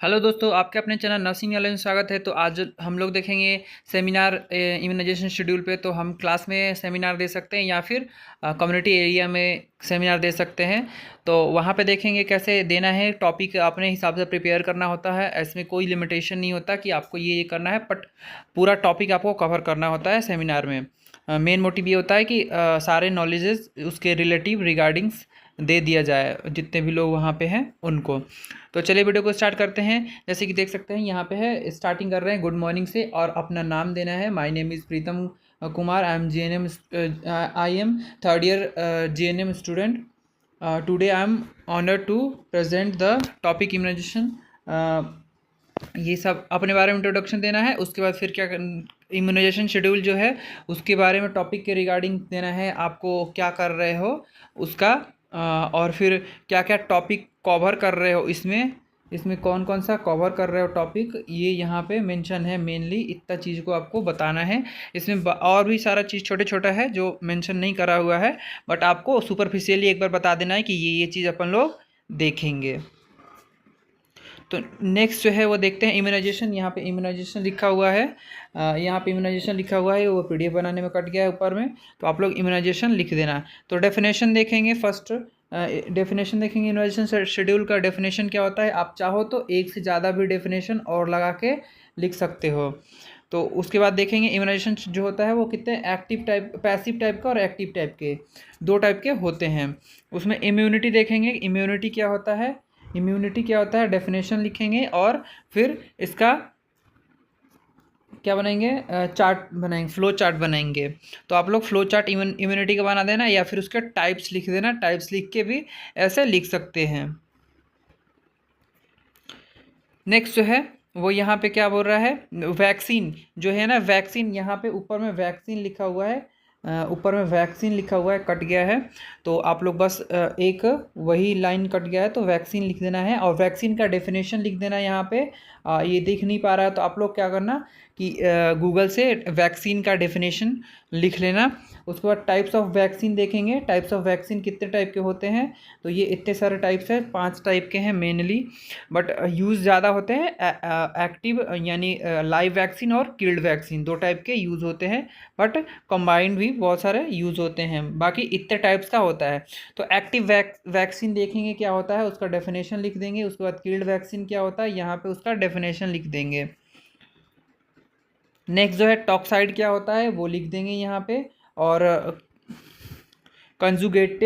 Hello दोस्तों, आपके अपने चैनल नर्सिंग नॉलेज में स्वागत है। तो आज हम लोग देखेंगे सेमिनार इम्यूनाइजेशन शेड्यूल पे। तो हम क्लास में सेमिनार दे सकते हैं या फिर कम्युनिटी एरिया में सेमिनार दे सकते हैं। तो वहाँ पे देखेंगे कैसे देना है। टॉपिक अपने हिसाब से प्रिपेयर करना होता है, इसमें कोई लिमिटेशन नहीं होता कि आपको ये करना है, बट पूरा टॉपिक आपको कवर करना होता है सेमिनार में। मेन मोटिव ये होता है कि सारे नॉलेजेस उसके रिलेटिव रिगार्डिंग्स दे दिया जाए जितने भी लोग वहाँ पे हैं उनको। तो चलिए वीडियो को स्टार्ट करते हैं। जैसे कि देख सकते हैं यहाँ पे है, स्टार्टिंग कर रहे हैं गुड मॉर्निंग से और अपना नाम देना है। My name is Pritam Kumar, I am third year GNM student. Today I am honour to present the topic immunisation. ये सब अपने बारे में इंट्रोडक्शन देना है। उसके बाद फिर क्या इम्यूनाइजेशन शेड्यूल जो है उसके बारे में टॉपिक के रिगार्डिंग देना है, आपको क्या कर रहे हो उसका। और फिर क्या क्या टॉपिक कवर कर रहे हो, इसमें इसमें कौन कौन सा कवर कर रहे हो टॉपिक, ये यहाँ पे मेंशन है। मेनली इतना चीज़ को आपको बताना है। इसमें और भी सारा चीज़ छोटे छोटा है जो मेंशन नहीं करा हुआ है, बट आपको सुपरफिशियली एक बार बता देना है कि ये चीज़ अपन लोग देखेंगे। तो नेक्स्ट जो है वो देखते हैं इम्यूनाइजेशन। यहाँ पे इम्यूनाइजेशन लिखा हुआ है, यहाँ पे इम्यूनाइजेशन लिखा हुआ है, वो PDF बनाने में कट गया है ऊपर में। तो आप लोग इम्यूनाइजेशन लिख देना। तो डेफिनेशन देखेंगे फर्स्ट। डेफिनेशन देखेंगे इम्यूनाइजेशन शेड्यूल का डेफिनेशन क्या होता है। आप चाहो तो एक से ज़्यादा भी डेफिनेशन और लगा के लिख सकते हो। तो उसके बाद देखेंगे इम्यूनाइजेशन जो होता है वो कितने एक्टिव टाइप, पैसिव टाइप का और एक्टिव टाइप के, दो टाइप के होते हैं। उसमें इम्यूनिटी देखेंगे, इम्यूनिटी क्या होता है, इम्यूनिटी क्या होता है डेफिनेशन लिखेंगे और फिर इसका क्या बनाएंगे, चार्ट बनाएंगे, फ्लो चार्ट बनाएंगे। तो आप लोग फ्लो चार्ट इम्यूनिटी का बना देना या फिर उसके टाइप्स लिख देना। टाइप्स लिख के भी ऐसे लिख सकते हैं। नेक्स्ट जो है वो यहाँ पे क्या बोल रहा है, वैक्सीन जो है ना, वैक्सीन यहाँ पे ऊपर में वैक्सीन लिखा हुआ है, ऊपर में वैक्सीन लिखा हुआ है, कट गया है। तो आप लोग बस एक वही लाइन कट गया है तो वैक्सीन लिख देना है और वैक्सीन का डेफिनेशन लिख देना है। यहाँ पे ये दिख नहीं पा रहा है तो आप लोग क्या करना कि गूगल से वैक्सीन का डेफिनेशन लिख लेना। उसके बाद टाइप्स ऑफ वैक्सीन देखेंगे, टाइप्स ऑफ वैक्सीन कितने टाइप के होते हैं। तो ये इतने सारे टाइप्स हैं, 5 टाइप के हैं मेनली, बट यूज़ ज़्यादा होते हैं एक्टिव यानी लाइव वैक्सीन और किल्ड वैक्सीन, दो टाइप के यूज़ होते हैं, बट कंबाइंड भी बहुत सारे यूज़ होते हैं। बाकी इतने टाइप्स का होता है। तो एक्टिव वैक्सीन देखेंगे क्या होता है, उसका डेफिनेशन लिख देंगे। उसके बाद किल्ड वैक्सीन क्या होता है, यहाँ पे उसका डेफिनेशन लिख देंगे। नेक्स्ट जो है टॉक्साइड क्या होता है वो लिख देंगे यहाँ पे। और कंजुगेट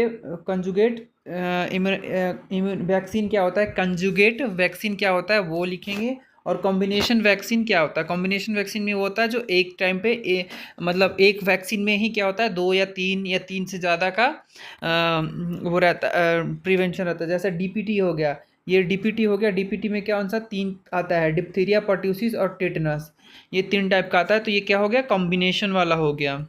वैक्सीन क्या होता है, कंजुगेट वैक्सीन क्या होता है वो लिखेंगे। और कॉम्बिनेशन वैक्सीन क्या होता है, कॉम्बिनेशन वैक्सीन में वो होता है जो एक टाइम पे मतलब एक वैक्सीन में ही क्या होता है, 2 या 3 से ज़्यादा का वो रहता प्रिवेंशन रहता है। जैसे DPT हो गया, ये DPT हो गया। DPT में क्या कौन सा 3 आता है, डिप्थीरिया, पर्ट्यूसिस और टेटनस, ये 3 टाइप का आता है। तो ये क्या हो गया, कॉम्बिनेशन वाला हो गया।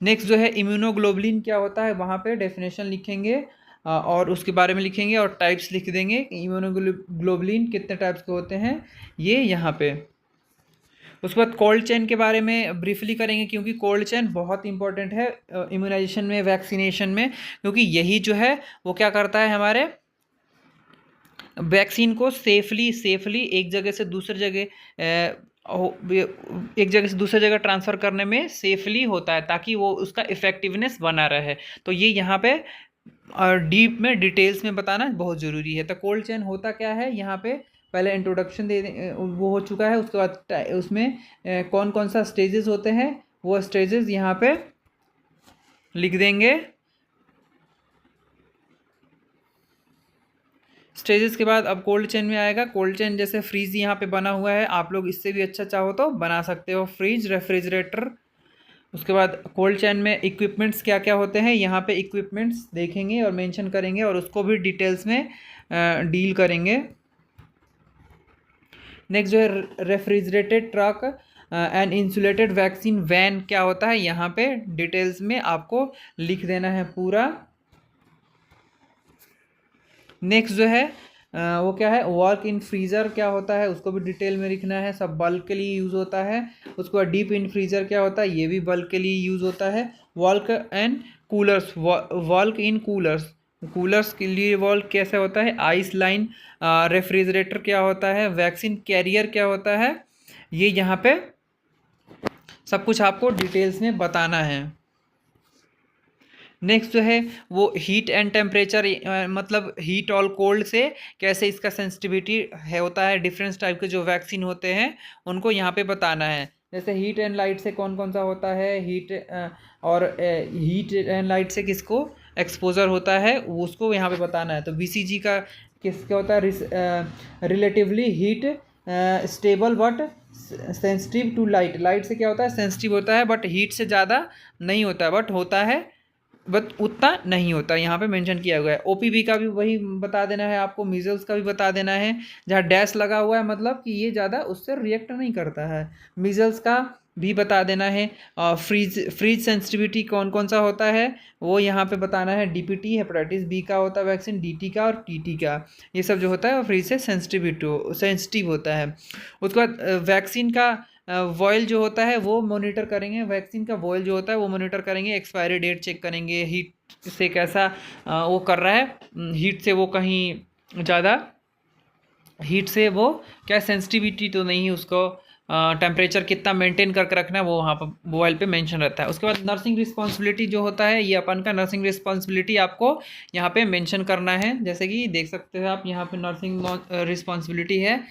नेक्स्ट जो है इम्यूनोग्लोबुलिन क्या होता है, वहाँ पे डेफिनेशन लिखेंगे और उसके बारे में लिखेंगे और टाइप्स लिख देंगे। इम्यूनोग्लोबुलिन कितने टाइप्स के होते हैं ये यहाँ पे। उसके बाद कोल्ड चेन के बारे में ब्रीफली करेंगे, क्योंकि कोल्ड चेन बहुत इंपॉर्टेंट है इम्यूनाइजेशन में, वैक्सीनेशन में, क्योंकि यही जो है वो क्या करता है, हमारे वैक्सीन को सेफली एक जगह से दूसरी जगह एक जगह से दूसरी जगह ट्रांसफ़र करने में सेफली होता है, ताकि वो उसका इफ़ेक्टिवनेस बना रहे। तो ये यहाँ पे डीप में डिटेल्स में बताना बहुत ज़रूरी है। तो कोल्ड चेन होता क्या है, यहाँ पे पहले इंट्रोडक्शन वो हो चुका है। उसके बाद उसमें कौन कौन सा स्टेजेस होते हैं वो स्टेजेस यहाँ पे लिख देंगे। स्टेजेस के बाद अब कोल्ड चेन में आएगा। कोल्ड चेन जैसे फ्रीज यहाँ पे बना हुआ है, आप लोग इससे भी अच्छा चाहो तो बना सकते हो, फ्रीज, रेफ्रिजरेटर। उसके बाद कोल्ड चेन में इक्विपमेंट्स क्या क्या होते हैं, यहाँ पे इक्विपमेंट्स देखेंगे और मेंशन करेंगे और उसको भी डिटेल्स में डील करेंगे। नेक्स्ट जो है refrigerated truck and insulated vaccine van क्या होता है, यहाँ पे डिटेल्स में आपको लिख देना है पूरा। नेक्स्ट जो है वो क्या है, वर्क इन फ्रीज़र क्या होता है, उसको भी डिटेल में लिखना है। सब बल्क के लिए यूज़ होता है। उसके बाद डीप इन फ्रीज़र क्या होता है, ये भी बल्क के लिए यूज़ होता है। Walk and coolers, walk in coolers, coolers के लिए वॉल्क कैसे होता है, आइस लाइन रेफ्रिजरेटर क्या होता है, वैक्सीन कैरियर क्या होता है, ये यहाँ पे सब कुछ आपको डिटेल्स में बताना है। नेक्स्ट जो है वो हीट एंड टेम्परेचर, मतलब हीट और कोल्ड से कैसे इसका सेंसिटिविटी है होता है, डिफरेंस टाइप के जो वैक्सीन होते हैं उनको यहाँ पे बताना है। जैसे हीट एंड लाइट से कौन कौन सा होता है, और हीट एंड लाइट से किसको एक्सपोजर होता है उसको यहाँ पे बताना है। तो BCG का किसका होता है, relatively heat stable but sensitive to light. Light से क्या होता है, सेंसिटिव होता है बट हीट से ज़्यादा नहीं होता है, बट होता है बट उतना नहीं होता, यहाँ पे मेंशन किया हुआ है। OPV का भी वही बता देना है आपको, मीजल्स का भी बता देना है। जहाँ डैश लगा हुआ है मतलब कि ये ज़्यादा उससे रिएक्ट नहीं करता है, मीजल्स का भी बता देना है। फ्रीज सेंसिटिविटी कौन कौन सा होता है वो यहाँ पे बताना है। DPT हेपेटाइटिस B का होता है वैक्सीन, DT का और TT का, ये सब जो होता है वो फ्रीज से सेंसिटिव होता है। उसके बाद वैक्सीन का वॉयल जो होता है वो मॉनिटर करेंगे, वैक्सीन का वॉयल जो होता है वो मॉनिटर करेंगे, एक्सपायरी डेट चेक करेंगे, हीट से कैसा वो कर रहा है, हीट से वो कहीं ज़्यादा हीट से वो क्या सेंसिटिविटी तो नहीं, उसको टेम्परेचर कितना मेंटेन करके रखना है वो वहाँ पर मोबाइल पे मेंशन रहता है। उसके बाद नर्सिंग रिस्पॉन्सिबिलिटी जो होता है, ये अपन का नर्सिंग रिस्पॉन्सिबिलिटी आपको यहाँ पे मेंशन करना है। जैसे कि देख सकते हो आप यहाँ पे नर्सिंग रिस्पॉन्सिबिलिटी है।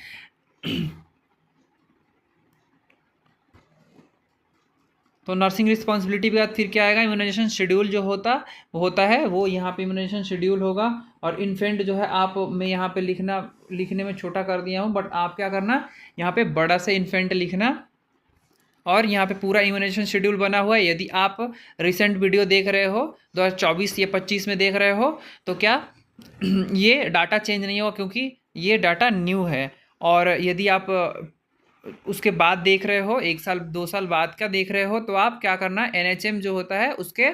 तो नर्सिंग रिस्पॉन्सिबिलिटी के बाद फिर क्या आएगा, इम्यूनाइजेशन शेड्यूल जो होता है वो यहाँ पे इम्यूनाइजेशन शेड्यूल होगा। और इन्फेंट जो है आप, मैं यहाँ पे लिखने में छोटा कर दिया हूँ, बट आप क्या करना यहाँ पे बड़ा से इन्फेंट लिखना। और यहाँ पे पूरा इम्यूनाइजेशन शेड्यूल बना हुआ है। यदि आप रिसेंट वीडियो देख रहे हो 2024 या 25 में देख रहे हो तो क्या ये डाटा चेंज नहीं होगा, क्योंकि ये डाटा न्यू है। और यदि आप उसके बाद देख रहे हो, 1 साल 2 साल बाद का देख रहे हो, तो आप क्या करना, NHM जो होता है उसके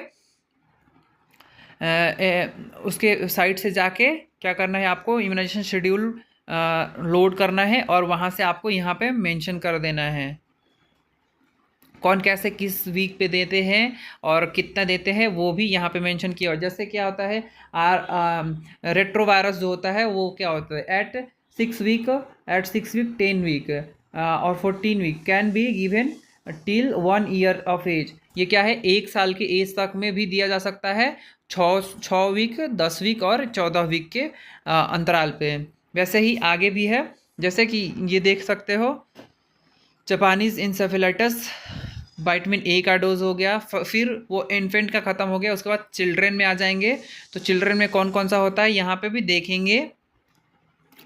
साइट से जाके क्या करना है, आपको इम्यूनाइजेशन शेड्यूल लोड करना है और वहाँ से आपको यहाँ पे मेंशन कर देना है कौन कैसे किस वीक पे देते हैं और कितना देते हैं, वो भी यहाँ पे मेंशन किया हुआ। जैसे क्या होता है, रेट्रोवायरस जो होता है वो क्या होता है, एट 6 वीक 10 वीक और 14 week can be given till 1 year of age. ये क्या है, 1 साल के एज तक में भी दिया जा सकता है, 6 वीक 10 वीक और 14 वीक के अंतराल पे। वैसे ही आगे भी है, जैसे कि ये देख सकते हो, जापानीज़ इंसेफेलाइटिस विटामिन A का डोज हो गया, फिर वो इन्फेंट का ख़त्म हो गया। उसके बाद चिल्ड्रेन में आ जाएंगे, तो चिल्ड्रेन में कौन कौन सा होता है यहाँ पे भी देखेंगे।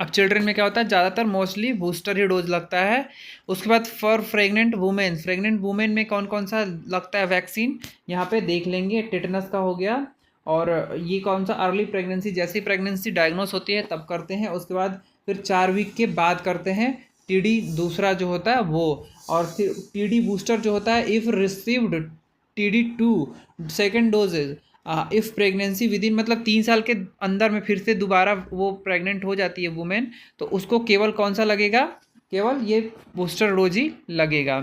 अब चिल्ड्रेन में क्या होता है, ज़्यादातर मोस्टली बूस्टर ही डोज लगता है। उसके बाद फॉर प्रेग्नेंट वुमेन में कौन कौन सा लगता है वैक्सीन, यहाँ पे देख लेंगे। टेटनस का हो गया, और ये कौन सा अर्ली प्रेगनेंसी, जैसी प्रेगनेंसी डायग्नोस होती है तब करते हैं। उसके बाद फिर 4 वीक के बाद करते हैं TD दूसरा जो होता है वो। और फिर TD बूस्टर जो होता है, if received TD2 second doses if pregnancy within, मतलब 3 साल के अंदर में फिर से दोबारा वो प्रेग्नेंट हो जाती है वुमेन, तो उसको केवल कौन सा लगेगा, केवल ये बूस्टर डोज ही लगेगा।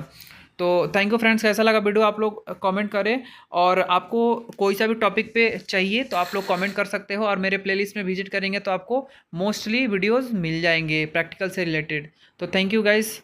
तो थैंक यू फ्रेंड्स, कैसा लगा वीडियो आप लोग कमेंट करें। और आपको कोई सा भी टॉपिक पे चाहिए तो आप लोग कमेंट कर सकते हो, और मेरे प्लेलिस्ट में विजिट करेंगे तो आपको मोस्टली वीडियोस मिल जाएंगे प्रैक्टिकल से रिलेटेड। तो थैंक यू गाइस।